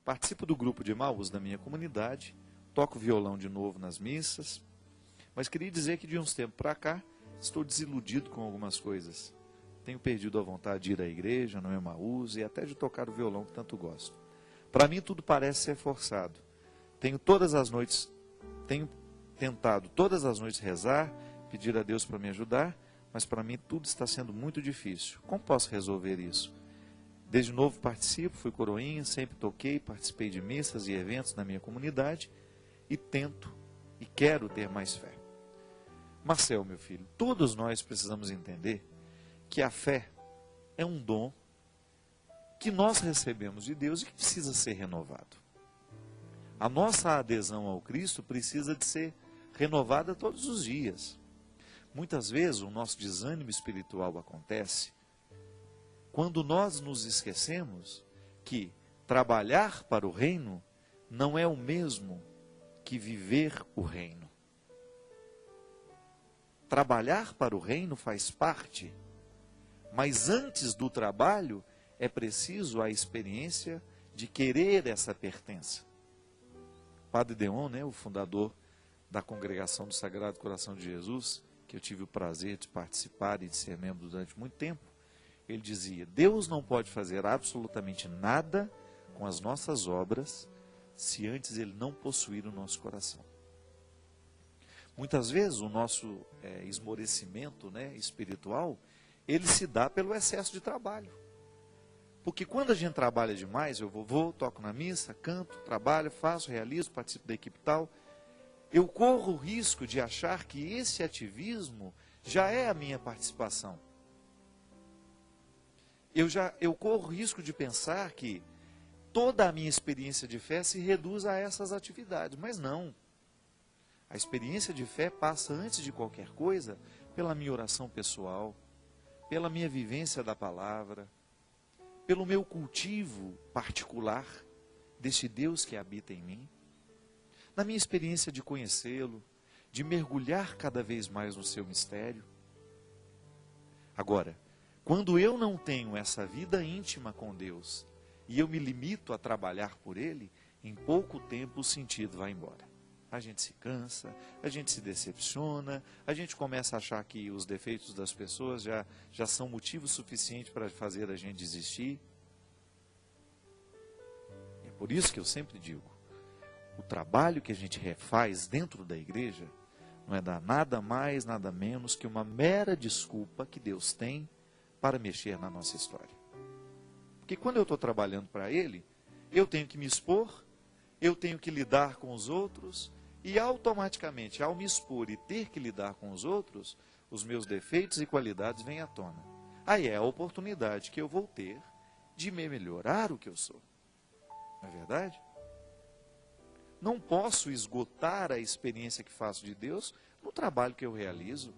Participo do grupo de Emaús da minha comunidade, toco violão de novo nas missas, mas queria dizer que de uns tempos para cá estou desiludido com algumas coisas. Tenho perdido a vontade de ir à igreja, no Emaús e até de tocar o violão que tanto gosto. Para mim tudo parece ser forçado. Tenho tentado todas as noites rezar, pedir a Deus para me ajudar, mas para mim tudo está sendo muito difícil. Como posso resolver isso? Desde novo participo, fui coroinha, sempre toquei, participei de missas e eventos na minha comunidade e tento e quero ter mais fé. Marcel, meu filho, todos nós precisamos entender que a fé é um dom que nós recebemos de Deus e que precisa ser renovado. A nossa adesão ao Cristo precisa de ser renovada todos os dias. Muitas vezes o nosso desânimo espiritual acontece quando nós nos esquecemos que trabalhar para o reino não é o mesmo que viver o reino. Trabalhar para o reino faz parte, mas antes do trabalho é preciso a experiência de querer essa pertença. Padre Deon, o fundador da Congregação do Sagrado Coração de Jesus, que eu tive o prazer de participar e de ser membro durante muito tempo, ele dizia: Deus não pode fazer absolutamente nada com as nossas obras se antes ele não possuir o nosso coração. Muitas vezes o nosso esmorecimento espiritual, ele se dá pelo excesso de trabalho. Porque quando a gente trabalha demais, eu vou, toco na missa, canto, trabalho, faço, realizo, participo da equipe tal, eu corro o risco de achar que esse ativismo já é a minha participação. Eu corro o risco de pensar que toda a minha experiência de fé se reduz a essas atividades, mas não. A experiência de fé passa, antes de qualquer coisa, pela minha oração pessoal, pela minha vivência da palavra, pelo meu cultivo particular desse Deus que habita em mim, na minha experiência de conhecê-lo, de mergulhar cada vez mais no seu mistério. Agora, quando eu não tenho essa vida íntima com Deus e eu me limito a trabalhar por Ele, em pouco tempo o sentido vai embora. A gente se cansa, a gente se decepciona, a gente começa a achar que os defeitos das pessoas já são motivo suficiente para fazer a gente desistir. É por isso que eu sempre digo, o trabalho que a gente refaz dentro da igreja não é dar nada mais, nada menos que uma mera desculpa que Deus tem para mexer na nossa história. Porque quando eu estou trabalhando para Ele, eu tenho que me expor, eu tenho que lidar com os outros, e automaticamente, ao me expor e ter que lidar com os outros, os meus defeitos e qualidades vêm à tona. Aí é a oportunidade que eu vou ter de me melhorar o que eu sou. Não é verdade? Não posso esgotar a experiência que faço de Deus no trabalho que eu realizo.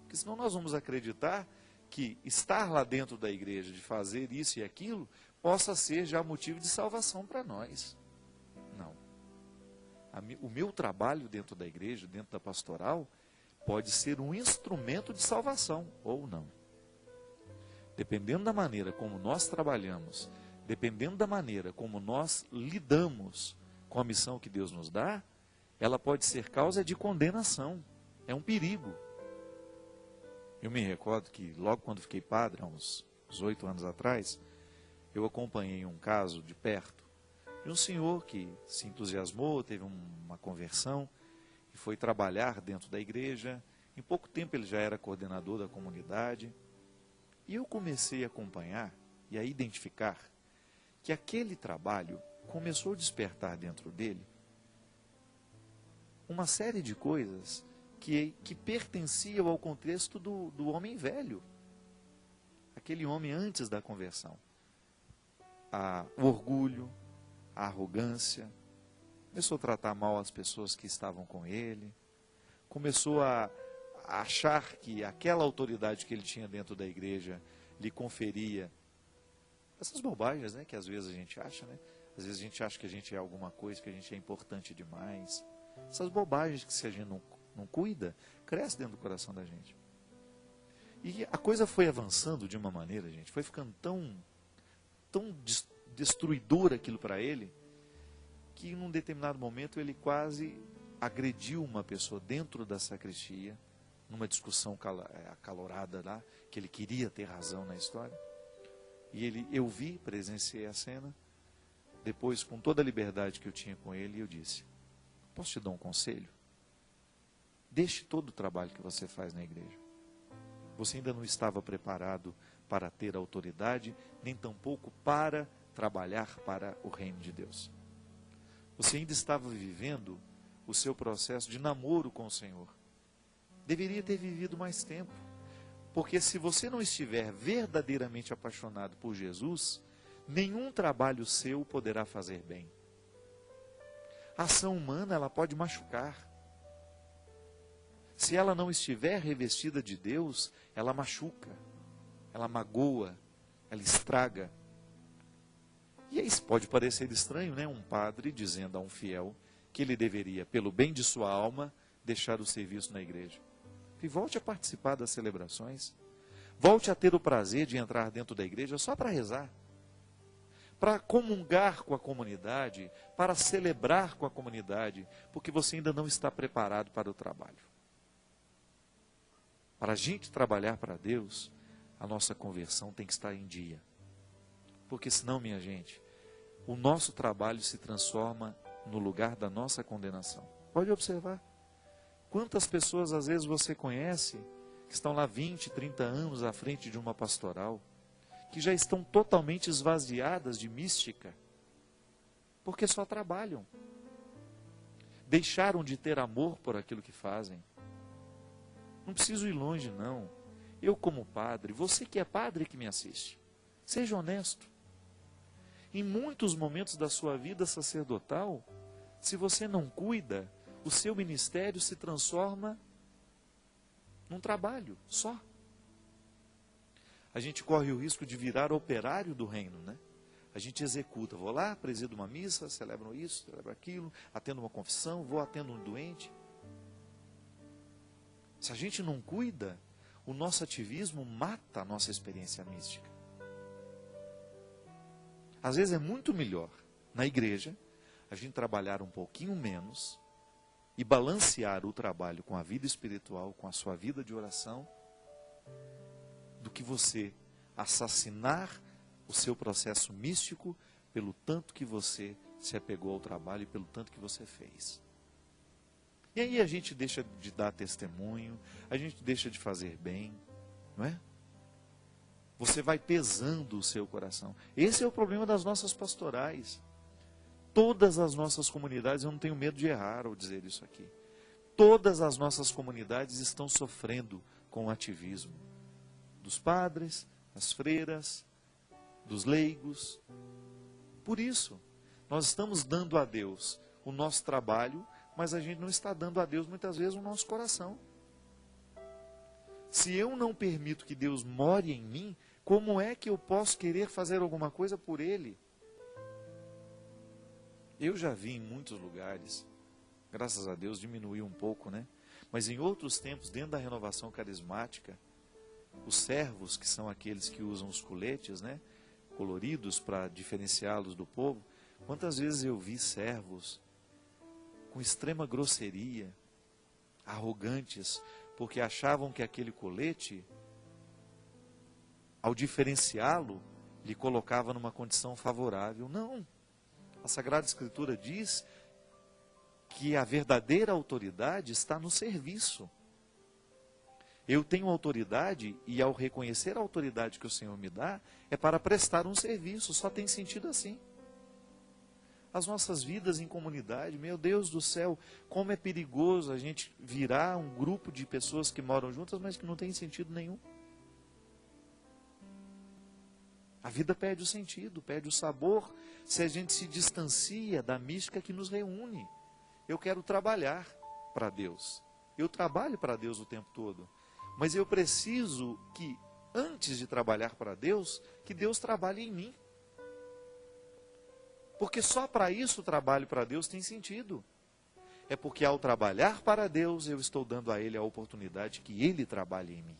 Porque senão nós vamos acreditar que estar lá dentro da igreja, de fazer isso e aquilo, possa ser já motivo de salvação para nós. Não. O meu trabalho dentro da igreja, dentro da pastoral, pode ser um instrumento de salvação, ou não. Dependendo da maneira como nós trabalhamos, dependendo da maneira como nós lidamos com a missão que Deus nos dá, ela pode ser causa de condenação. É um perigo. Eu me recordo que logo quando fiquei padre, há uns 8 anos atrás, eu acompanhei um caso de perto, de um senhor que se entusiasmou, teve uma conversão, e foi trabalhar dentro da igreja. Em pouco tempo ele já era coordenador da comunidade, e eu comecei a acompanhar e a identificar que aquele trabalho começou a despertar dentro dele uma série de coisas que pertenciam ao contexto do homem velho. Aquele homem antes da conversão. O orgulho, a arrogância, começou a tratar mal as pessoas que estavam com ele, começou a achar que aquela autoridade que ele tinha dentro da igreja lhe conferia essas bobagens, que às vezes a gente acha, Às vezes a gente acha que a gente é alguma coisa, que a gente é importante demais. Essas bobagens que se a gente não cuida, cresce dentro do coração da gente. E a coisa foi avançando de uma maneira, gente, foi ficando tão destruidora aquilo para ele, que num determinado momento ele quase agrediu uma pessoa dentro da sacristia, numa discussão acalorada lá, que ele queria ter razão na história. E eu vi, presenciei a cena. Depois, com toda a liberdade que eu tinha com ele, eu disse: posso te dar um conselho? Deixe todo o trabalho que você faz na igreja. Você ainda não estava preparado para ter autoridade, nem tampouco para trabalhar para o reino de Deus. Você ainda estava vivendo o seu processo de namoro com o Senhor. Deveria ter vivido mais tempo. Porque se você não estiver verdadeiramente apaixonado por Jesus, nenhum trabalho seu poderá fazer bem. A ação humana, ela pode machucar. Se ela não estiver revestida de Deus, ela machuca, ela magoa, ela estraga. E aí pode parecer estranho, né? Um padre dizendo a um fiel que ele deveria, pelo bem de sua alma, deixar o serviço na igreja. E volte a participar das celebrações. Volte a ter o prazer de entrar dentro da igreja só para rezar. Para comungar com a comunidade, para celebrar com a comunidade, porque você ainda não está preparado para o trabalho. Para a gente trabalhar para Deus, a nossa conversão tem que estar em dia. Porque senão, minha gente, o nosso trabalho se transforma no lugar da nossa condenação. Pode observar. Quantas pessoas às vezes você conhece, que estão lá 20, 30 anos à frente de uma pastoral, que já estão totalmente esvaziadas de mística, porque só trabalham. Deixaram de ter amor por aquilo que fazem. Não preciso ir longe, não. Eu como padre, você que é padre que me assiste, seja honesto. Em muitos momentos da sua vida sacerdotal, se você não cuida, o seu ministério se transforma num trabalho só. A gente corre o risco de virar operário do reino, né? A gente executa, vou lá, presido uma missa, celebro isso, celebro aquilo, atendo uma confissão, vou atendo um doente. Se a gente não cuida, o nosso ativismo mata a nossa experiência mística. Às vezes é muito melhor, na igreja, a gente trabalhar um pouquinho menos e balancear o trabalho com a vida espiritual, com a sua vida de oração, do que você assassinar o seu processo místico pelo tanto que você se apegou ao trabalho e pelo tanto que você fez. E aí a gente deixa de dar testemunho, a gente deixa de fazer bem, não é? Você vai pesando o seu coração. Esse é o problema das nossas pastorais. Todas as nossas comunidades, eu não tenho medo de errar ao dizer isso aqui, todas as nossas comunidades estão sofrendo com o ativismo dos padres, das freiras, dos leigos. Por isso, nós estamos dando a Deus o nosso trabalho, mas a gente não está dando a Deus muitas vezes o nosso coração. Se eu não permito que Deus more em mim, como é que eu posso querer fazer alguma coisa por Ele? Eu já vi em muitos lugares, graças a Deus diminuiu um pouco, né? Mas em outros tempos, dentro da renovação carismática, os servos, que são aqueles que usam os coletes, né, coloridos para diferenciá-los do povo, quantas vezes eu vi servos com extrema grosseria, arrogantes, porque achavam que aquele colete, ao diferenciá-lo, lhe colocava numa condição favorável. Não. A Sagrada Escritura diz que a verdadeira autoridade está no serviço. Eu tenho autoridade e ao reconhecer a autoridade que o Senhor me dá, é para prestar um serviço, só tem sentido assim. As nossas vidas em comunidade, meu Deus do céu, como é perigoso a gente virar um grupo de pessoas que moram juntas, mas que não tem sentido nenhum. A vida perde o sentido, perde o sabor, se a gente se distancia da mística que nos reúne. Eu quero trabalhar para Deus. Eu trabalho para Deus o tempo todo. Mas eu preciso que, antes de trabalhar para Deus, que Deus trabalhe em mim. Porque só para isso o trabalho para Deus tem sentido. É porque ao trabalhar para Deus, eu estou dando a Ele a oportunidade que Ele trabalhe em mim.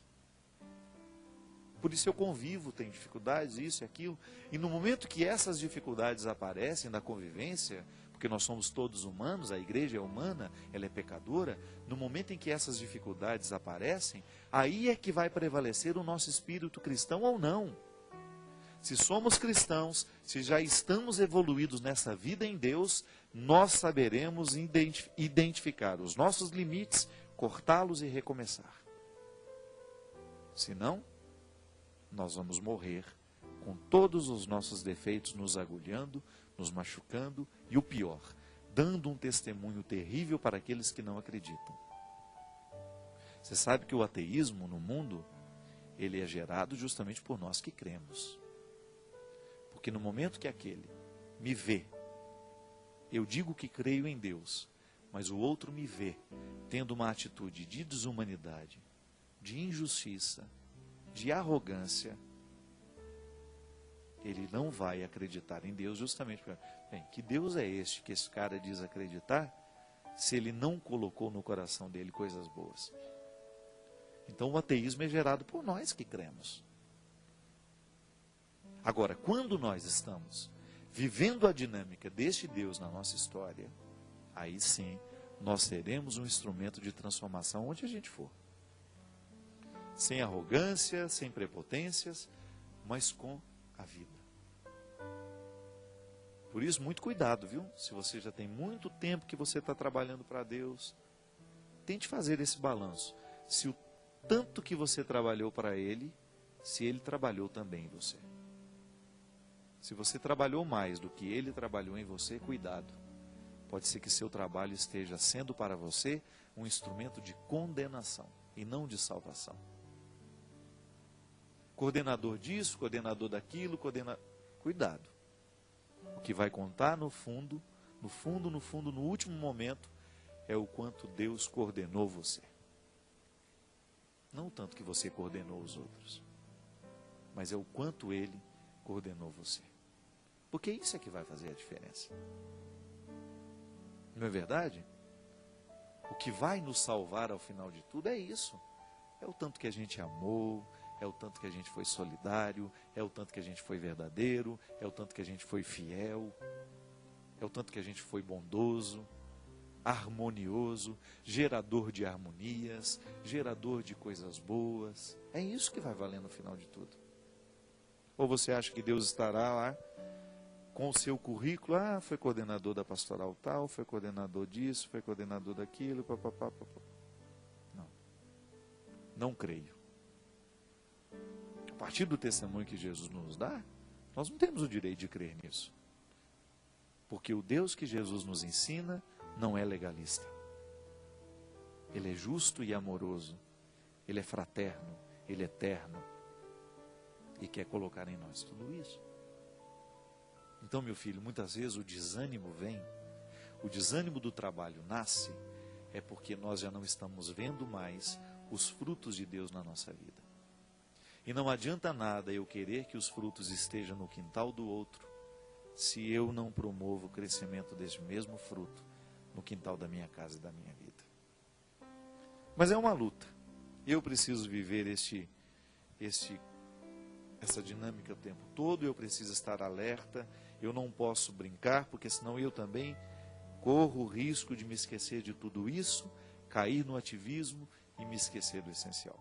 Por isso eu convivo, tenho dificuldades, isso e aquilo. E no momento que essas dificuldades aparecem na convivência, porque nós somos todos humanos, a igreja é humana, ela é pecadora, no momento em que essas dificuldades aparecem, aí é que vai prevalecer o nosso espírito cristão ou não. Se somos cristãos, se já estamos evoluídos nessa vida em Deus, nós saberemos identificar os nossos limites, cortá-los e recomeçar. Senão, nós vamos morrer com todos os nossos defeitos nos agulhando, nos machucando e o pior, dando um testemunho terrível para aqueles que não acreditam. Você sabe que o ateísmo no mundo, ele é gerado justamente por nós que cremos. Porque no momento que aquele me vê, eu digo que creio em Deus, mas o outro me vê tendo uma atitude de desumanidade, de injustiça, de arrogância, ele não vai acreditar em Deus justamente porque, bem, que Deus é este que esse cara diz acreditar, se ele não colocou no coração dele coisas boas? Então o ateísmo é gerado por nós que cremos. Agora, quando nós estamos vivendo a dinâmica deste Deus na nossa história, aí sim, nós seremos um instrumento de transformação onde a gente for. Sem arrogância, sem prepotências, mas com a vida. Por isso, muito cuidado, viu? Se você já tem muito tempo que você está trabalhando para Deus, tente fazer esse balanço. Se o tanto que você trabalhou para Ele, se Ele trabalhou também em você. Se você trabalhou mais do que Ele trabalhou em você, cuidado. Pode ser que seu trabalho esteja sendo para você um instrumento de condenação e não de salvação. Coordenador disso, coordenador daquilo, cuidado. O que vai contar no fundo, no último momento, é o quanto Deus coordenou você. Não o tanto que você coordenou os outros, mas é o quanto Ele coordenou você. Porque isso é que vai fazer a diferença. Não é verdade? O que vai nos salvar ao final de tudo é isso. É o tanto que a gente amou, é o tanto que a gente foi solidário, é o tanto que a gente foi verdadeiro, é o tanto que a gente foi fiel, é o tanto que a gente foi bondoso, harmonioso, gerador de harmonias, gerador de coisas boas. É isso que vai valer no final de tudo. Ou você acha que Deus estará lá com o seu currículo, foi coordenador da pastoral tal, foi coordenador disso, foi coordenador daquilo, papapá. Não. Não creio. A partir do testemunho que Jesus nos dá, nós não temos o direito de crer nisso. Porque o Deus que Jesus nos ensina não é legalista. Ele é justo e amoroso. Ele é fraterno, Ele é eterno. E quer colocar em nós tudo isso. Então, meu filho, muitas vezes o desânimo vem, o desânimo do trabalho nasce, é porque nós já não estamos vendo mais os frutos de Deus na nossa vida. E não adianta nada eu querer que os frutos estejam no quintal do outro, se eu não promovo o crescimento desse mesmo fruto no quintal da minha casa e da minha vida. Mas é uma luta. Eu preciso viver essa dinâmica o tempo todo, eu preciso estar alerta, eu não posso brincar, porque senão eu também corro o risco de me esquecer de tudo isso, cair no ativismo e me esquecer do essencial.